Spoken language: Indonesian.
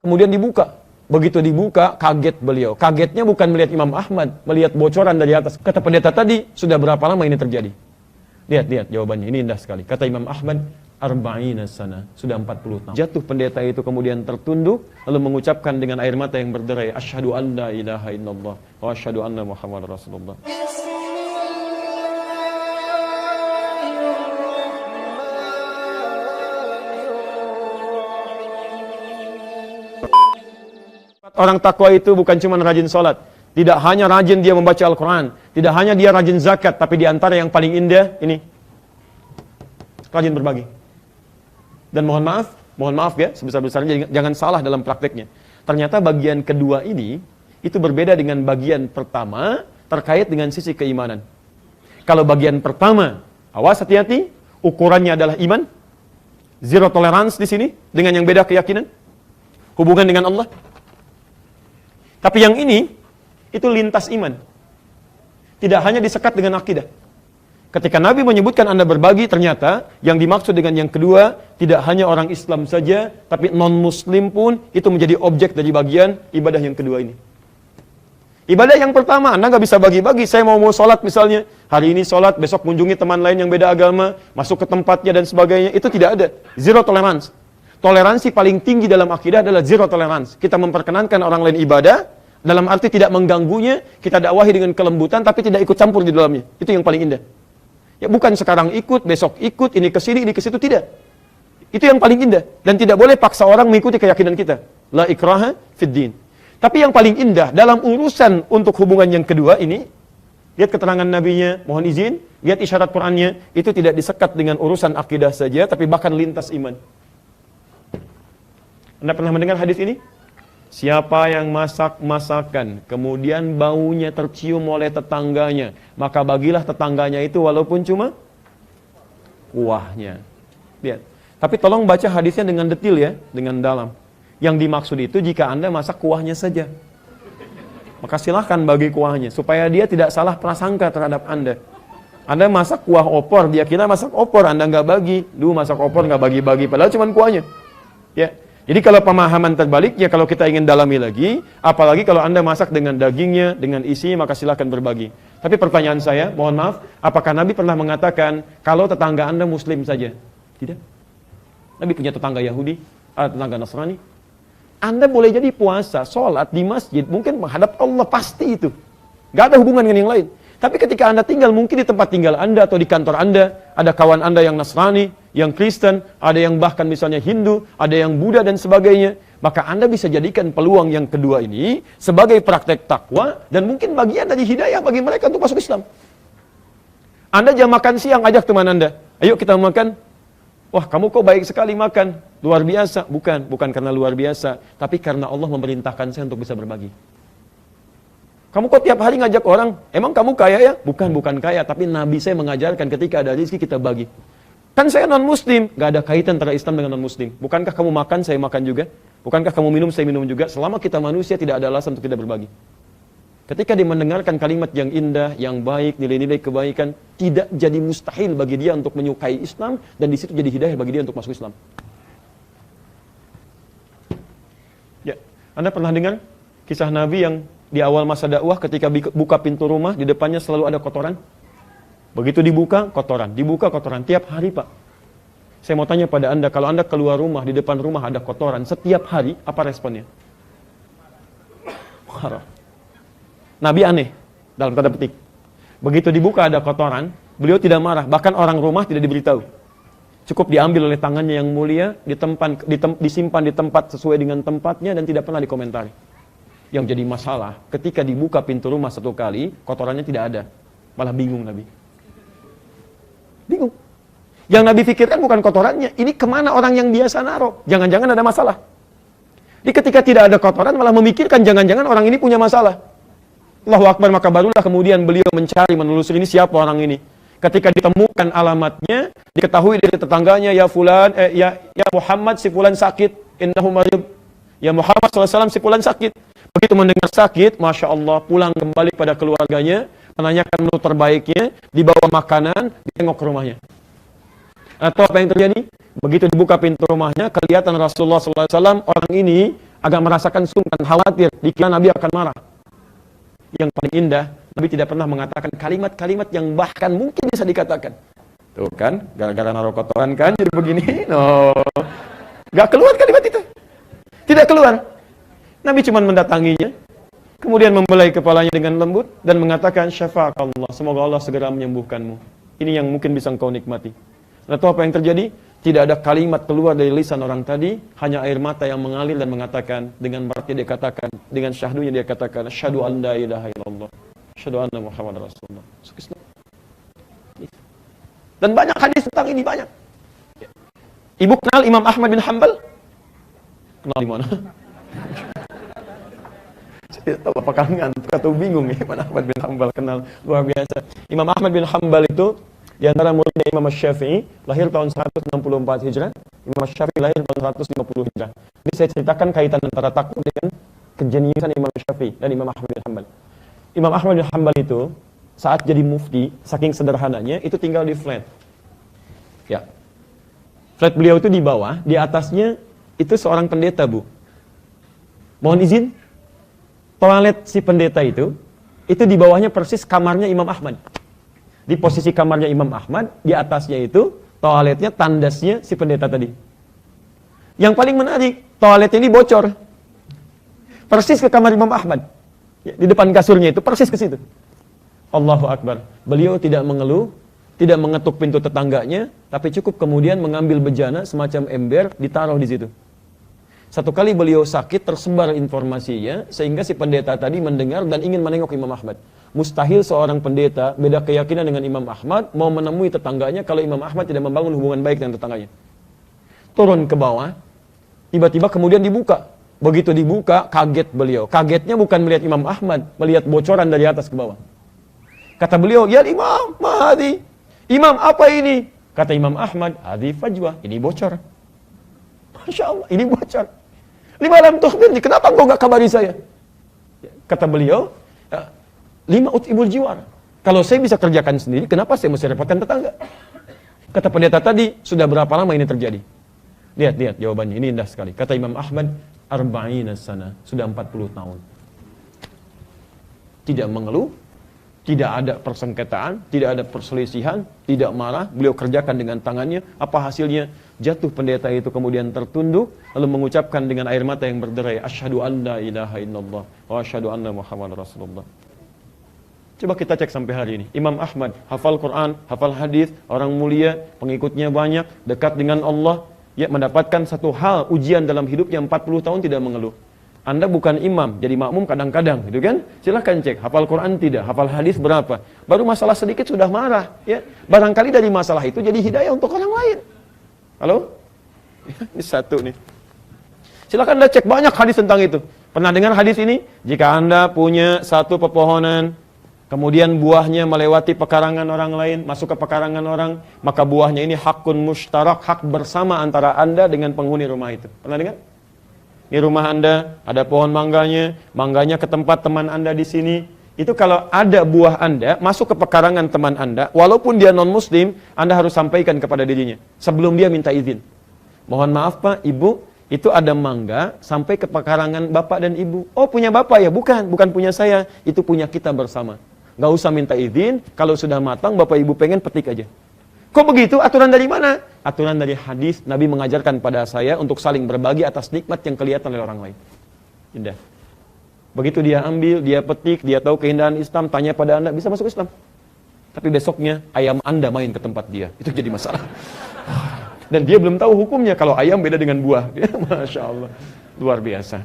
kemudian dibuka. Begitu dibuka, kaget beliau. Kagetnya bukan melihat Imam Ahmad, melihat bocoran dari atas. Kata pendeta tadi, sudah berapa lama ini terjadi? Lihat jawabannya, ini indah sekali. Kata Imam Ahmad, arba'ina sana, sudah 40 tahun. Jatuh pendeta itu kemudian tertunduk, lalu mengucapkan dengan air mata yang berderai, asyhadu an la ilaha illallah, wa asyhadu anna Muhammad Rasulullah. Orang takwa itu bukan cuma rajin sholat. Tidak hanya rajin dia membaca Al-Quran. Tidak hanya dia rajin zakat. Tapi di antara yang paling indah, ini. Rajin berbagi. Dan mohon maaf ya, sebesar-besarnya jangan salah dalam prakteknya. Ternyata bagian kedua ini, itu berbeda dengan bagian pertama, terkait dengan sisi keimanan. Kalau bagian pertama, awas hati-hati, ukurannya adalah iman. Zero tolerance di sini, dengan yang beda keyakinan. Hubungan dengan Allah. Tapi yang ini, itu lintas iman. Tidak hanya disekat dengan akidah. Ketika Nabi menyebutkan Anda berbagi, ternyata yang dimaksud dengan yang kedua, tidak hanya orang Islam saja, tapi non-Muslim pun itu menjadi objek dari bagian ibadah yang kedua ini. Ibadah yang pertama, Anda nggak bisa bagi-bagi. Saya mau sholat misalnya, hari ini sholat, besok kunjungi teman lain yang beda agama, masuk ke tempatnya dan sebagainya, itu tidak ada. Zero tolerance. Toleransi paling tinggi dalam akidah adalah zero tolerance. Kita memperkenankan orang lain ibadah, dalam arti tidak mengganggunya, kita dakwahi dengan kelembutan, tapi tidak ikut campur di dalamnya. Itu yang paling indah. Ya bukan sekarang ikut, besok ikut, ini ke sini, ini ke situ, tidak. Itu yang paling indah. Dan tidak boleh paksa orang mengikuti keyakinan kita. La ikraha fid din. Tapi yang paling indah, dalam urusan untuk hubungan yang kedua ini, lihat keterangan nabinya, mohon izin, lihat isyarat Qur'annya, itu tidak disekat dengan urusan akidah saja, tapi bahkan lintas iman. Anda pernah mendengar hadis ini? Siapa yang masak masakan, kemudian baunya tercium oleh tetangganya, maka bagilah tetangganya itu walaupun cuma kuahnya. Lihat. Tapi tolong baca hadisnya dengan detil ya, dengan dalam. Yang dimaksud itu jika Anda masak kuahnya saja, maka silahkan bagi kuahnya, supaya dia tidak salah prasangka terhadap Anda. Anda masak kuah opor, dia kira masak opor, Anda nggak bagi. Duh, masak opor nggak bagi-bagi, padahal cuma kuahnya. Ya. Jadi kalau pemahaman terbaliknya, kalau kita ingin dalami lagi, apalagi kalau Anda masak dengan dagingnya, dengan isinya, maka silakan berbagi. Tapi pertanyaan saya, mohon maaf, apakah Nabi pernah mengatakan, kalau tetangga Anda Muslim saja? Tidak. Nabi punya tetangga Yahudi, ada tetangga Nasrani. Anda boleh jadi puasa, sholat di masjid, mungkin menghadap Allah, pasti itu. Gak ada hubungan dengan yang lain. Tapi ketika Anda tinggal, mungkin di tempat tinggal Anda atau di kantor Anda, ada kawan Anda yang Nasrani, yang Kristen, ada yang bahkan misalnya Hindu, ada yang Buddha dan sebagainya. Maka Anda bisa jadikan peluang yang kedua ini sebagai praktek takwa dan mungkin bagian dari hidayah bagi mereka untuk masuk Islam. Anda jam makan siang, ajak teman Anda, ayo kita makan. Wah, kamu kok baik sekali makan, luar biasa. Bukan karena luar biasa, tapi karena Allah memerintahkan saya untuk bisa berbagi. Kamu kok tiap hari ngajak orang? Emang kamu kaya ya? Bukan kaya, tapi Nabi saya mengajarkan ketika ada rezeki kita bagi. Kan saya non-muslim, gak ada kaitan antara Islam dengan non-muslim. Bukankah kamu makan, saya makan juga? Bukankah kamu minum, saya minum juga? Selama kita manusia tidak ada alasan untuk tidak berbagi. Ketika dia mendengarkan kalimat yang indah, yang baik, nilai-nilai kebaikan, tidak jadi mustahil bagi dia untuk menyukai Islam, dan di situ jadi hidayah bagi dia untuk masuk Islam. Ya, Anda pernah dengar kisah Nabi yang di awal masa dakwah ketika buka pintu rumah, di depannya selalu ada kotoran. Begitu dibuka, kotoran. Dibuka, kotoran. Tiap hari, Pak. Saya mau tanya pada Anda, kalau Anda keluar rumah, di depan rumah ada kotoran, setiap hari, apa responnya? Marah. Nabi aneh, dalam tanda petik. Begitu dibuka ada kotoran, beliau tidak marah. Bahkan orang rumah tidak diberitahu. Cukup diambil oleh tangannya yang mulia, disimpan di tempat sesuai dengan tempatnya, dan tidak pernah dikomentari. Yang jadi masalah, ketika dibuka pintu rumah satu kali, kotorannya tidak ada. Malah bingung Nabi. Bingung. Yang Nabi pikirkan bukan kotorannya, ini kemana orang yang biasa naruh. Jangan-jangan ada masalah. Jadi ketika tidak ada kotoran, malah memikirkan jangan-jangan orang ini punya masalah. Allahu Akbar, maka barulah kemudian beliau mencari, menelusuri ini siapa orang ini. Ketika ditemukan alamatnya, diketahui dari tetangganya, ya fulan, ya Muhammad si fulan sakit, innahu marid. Ya Muhammad SAW si fulan sakit. Begitu mendengar sakit, Masya Allah, pulang kembali pada keluarganya, menanyakan menu terbaiknya, dibawa makanan, ditengok ke rumahnya. Atau apa yang terjadi? Begitu dibuka pintu rumahnya, kelihatan Rasulullah SAW, orang ini agak merasakan sungkan, khawatir, dikira Nabi akan marah. Yang paling indah, Nabi tidak pernah mengatakan kalimat-kalimat yang bahkan mungkin bisa dikatakan. Tuh kan, gara-gara naruh kotoran kan jadi begini. No. Gak keluar kalimat itu. Tidak keluar. Nabi cuma mendatanginya, kemudian membelai kepalanya dengan lembut dan mengatakan, "Syafaqallah, semoga Allah segera menyembuhkanmu." Ini yang mungkin bisa engkau nikmati. Dan tahu apa yang terjadi? Tidak ada kalimat keluar dari lisan orang tadi, hanya air mata yang mengalir dan mengatakan, dengan berarti dia katakan, dengan syahdunya dia katakan, "Asyhadu an la ilaha illallah, asyhadu anna Muhammadar Rasulullah." Dan banyak hadis tentang ini, banyak. Ibu kenal Imam Ahmad bin Hanbal? Kenal di mana? Saya tahu apakah ngantuk atau bingung ya, Imam Ahmad bin Hanbal kenal, luar biasa. Imam Ahmad bin Hanbal itu di antara muridnya Imam Syafi'i, lahir tahun 164 Hijrah. Imam Syafi'i lahir tahun 150 Hijrah. Ini saya ceritakan kaitan antara takwa dengan kejeniusan Imam Syafi'i dan Imam Ahmad bin Hanbal. Imam Ahmad bin Hanbal itu saat jadi mufti, saking sederhananya, itu tinggal di flat. Ya. Flat beliau itu di bawah, di atasnya itu seorang pendeta, Bu. Mohon izin, toilet si pendeta itu di bawahnya persis kamarnya Imam Ahmad. Di posisi kamarnya Imam Ahmad, di atasnya itu toiletnya, tandasnya si pendeta tadi. Yang paling menarik, toilet ini bocor. Persis ke kamar Imam Ahmad. Ya, di depan kasurnya itu, persis ke situ. Allahu Akbar. Beliau tidak mengeluh, tidak mengetuk pintu tetangganya, tapi cukup kemudian mengambil bejana semacam ember, ditaruh di situ. Satu kali beliau sakit, tersebar informasinya, sehingga si pendeta tadi mendengar dan ingin menengok Imam Ahmad. Mustahil seorang pendeta, beda keyakinan dengan Imam Ahmad, mau menemui tetangganya kalau Imam Ahmad tidak membangun hubungan baik dengan tetangganya. Turun ke bawah, tiba-tiba kemudian dibuka. Begitu dibuka, kaget beliau. Kagetnya bukan melihat Imam Ahmad, melihat bocoran dari atas ke bawah. Kata beliau, "Ya Imam, mahadi. Imam, apa ini?" Kata Imam Ahmad, "Hadi fajwah, ini bocor." Masya Allah, ini bocor. Lima lam tukhbirni, kenapa engkau gak kabari saya? Kata beliau, "Lima ut'imul jiwar. Kalau saya bisa kerjakan sendiri, kenapa saya mesti repotkan tetangga?" Kata pendeta tadi, "Sudah berapa lama ini terjadi?" Lihat jawabannya, ini indah sekali. Kata Imam Ahmad, "Arba'ina sana, sudah 40 tahun. Tidak mengeluh, tidak ada persengketaan, tidak ada perselisihan, tidak marah, beliau kerjakan dengan tangannya. Apa hasilnya? Jatuh pendeta itu kemudian tertunduk, lalu mengucapkan dengan air mata yang berderai, "Asyhadu an la ilaha illallah, wa asyhadu anna Muhammadar Rasulullah." Coba kita cek sampai hari ini. Imam Ahmad, hafal Quran, hafal hadis, orang mulia, pengikutnya banyak, dekat dengan Allah, ya mendapatkan satu hal, ujian dalam hidupnya 40 tahun tidak mengeluh. Anda bukan imam, jadi makmum kadang-kadang, gitu kan? Silahkan cek, hafal Quran tidak, hafal hadis berapa. Baru masalah sedikit sudah marah, ya. Barangkali dari masalah itu jadi hidayah untuk orang lain. Halo? Ini satu nih. Silahkan Anda cek, banyak hadis tentang itu. Pernah dengar hadis ini? Jika Anda punya satu pepohonan, kemudian buahnya melewati pekarangan orang lain, masuk ke pekarangan orang, maka buahnya ini hakun mushtarak, hak bersama antara Anda dengan penghuni rumah itu. Pernah dengar? Di rumah Anda ada pohon mangganya ke tempat teman Anda di sini. Itu kalau ada buah Anda masuk ke pekarangan teman Anda, walaupun dia non-muslim, Anda harus sampaikan kepada dirinya sebelum dia minta izin. "Mohon maaf Pak, Ibu, itu ada mangga sampai ke pekarangan Bapak dan Ibu." "Oh, punya Bapak ya?" Bukan punya saya, itu punya kita bersama. Nggak usah minta izin, kalau sudah matang Bapak Ibu pengen petik aja. Kok begitu? Aturan dari mana? Aturan dari hadis. Nabi mengajarkan pada saya untuk saling berbagi atas nikmat yang kelihatan oleh orang lain. Indah. Begitu dia ambil, dia petik, dia tahu keindahan Islam, tanya pada Anda, bisa masuk Islam. Tapi besoknya ayam Anda main ke tempat dia. Itu jadi masalah. Dan dia belum tahu hukumnya kalau ayam beda dengan buah. Masya Allah. Luar biasa.